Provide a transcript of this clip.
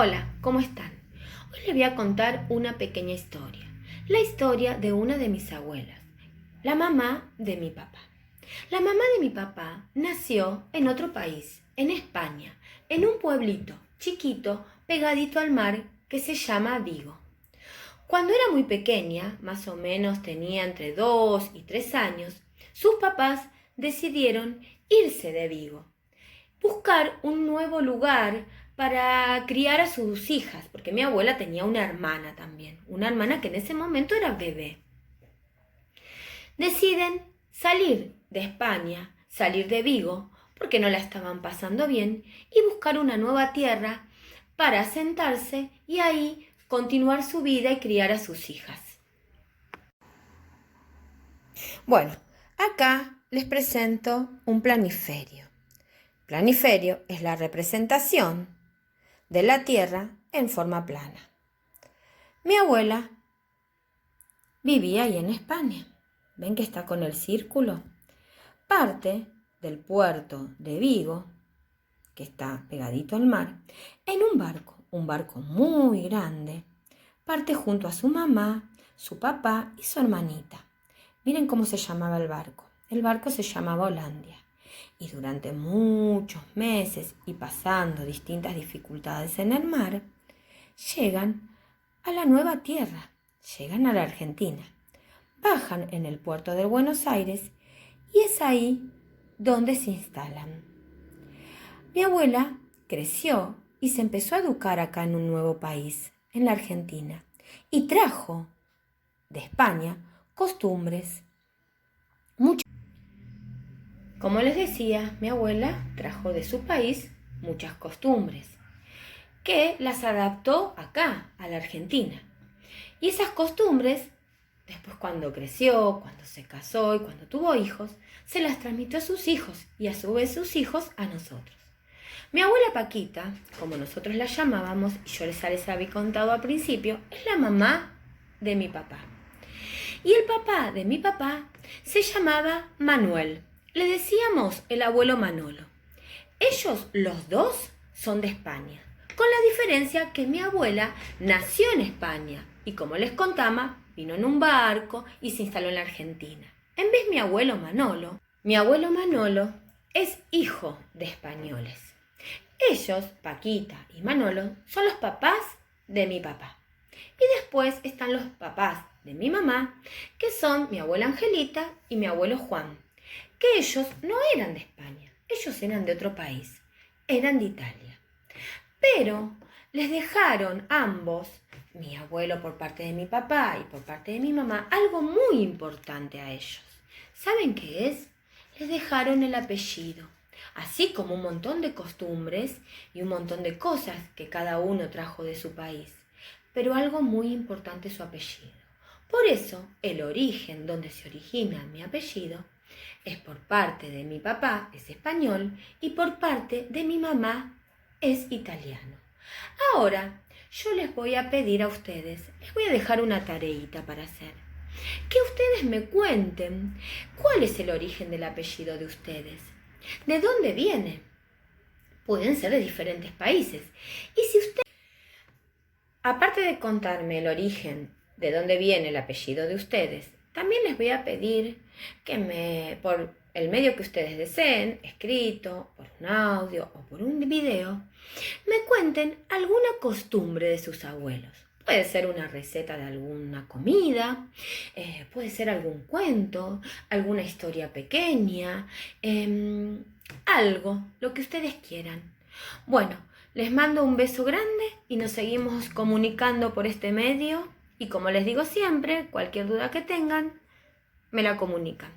Hola, ¿cómo están? Hoy les voy a contar una pequeña historia. La historia de una de mis abuelas, la mamá de mi papá. La mamá de mi papá nació en otro país, en España, en un pueblito chiquito pegadito al mar que se llama Vigo. Cuando era muy pequeña, más o menos tenía entre 2 y 3 años, sus papás decidieron irse de Vigo, buscar un nuevo lugar para criar a sus hijas, porque mi abuela tenía una hermana también, una hermana que en ese momento era bebé. Deciden salir de España, salir de Vigo, porque no la estaban pasando bien, y buscar una nueva tierra para asentarse y ahí continuar su vida y criar a sus hijas. Bueno, acá les presento un planiferio. Planiferio es la representación de la Tierra en forma plana. Mi abuela vivía ahí en España. ¿Ven que está con el círculo? Parte del puerto de Vigo, que está pegadito al mar, en un barco muy grande. Parte junto a su mamá, su papá y su hermanita. Miren cómo se llamaba el barco. El barco se llamaba Hollandia. Y durante muchos meses y pasando distintas dificultades en el mar, llegan a la nueva tierra, llegan a la Argentina, bajan en el puerto de Buenos Aires y es ahí donde se instalan. Mi abuela creció y se empezó a educar acá en un nuevo país, en la Argentina, y trajo de España costumbres. Como les decía, mi abuela trajo de su país muchas costumbres que las adaptó acá, a la Argentina. Y esas costumbres, después cuando creció, cuando se casó y cuando tuvo hijos, se las transmitió a sus hijos y a su vez sus hijos a nosotros. Mi abuela Paquita, como nosotros la llamábamos, y yo les había contado al principio, es la mamá de mi papá. Y el papá de mi papá se llamaba Manuel. Le decíamos el abuelo Manolo. Ellos los dos son de España, con la diferencia que mi abuela nació en España y como les contaba, vino en un barco y se instaló en la Argentina. En vez mi abuelo Manolo es hijo de españoles. Ellos, Paquita y Manolo, son los papás de mi papá. Y después están los papás de mi mamá, que son mi abuela Angelita y mi abuelo Juan, que ellos no eran de España, ellos eran de otro país, eran de Italia. Pero les dejaron ambos, mi abuelo por parte de mi papá y por parte de mi mamá, algo muy importante a ellos. ¿Saben qué es? Les dejaron el apellido, así como un montón de costumbres y un montón de cosas que cada uno trajo de su país. Pero algo muy importante es su apellido. Por eso, el origen donde se origina mi apellido es por parte de mi papá, es español, y por parte de mi mamá es italiano. Ahora, yo les voy a pedir a ustedes, les voy a dejar una tareita para hacer. Que ustedes me cuenten cuál es el origen del apellido de ustedes. ¿De dónde viene? Pueden ser de diferentes países. Y si usted, aparte de contarme el origen de dónde viene el apellido de ustedes, también les voy a pedir que por el medio que ustedes deseen, escrito, por un audio o por un video, me cuenten alguna costumbre de sus abuelos. Puede ser una receta de alguna comida, puede ser algún cuento, alguna historia pequeña, algo, lo que ustedes quieran. Bueno, les mando un beso grande y nos seguimos comunicando por este medio. Y como les digo siempre, cualquier duda que tengan, me la comunican.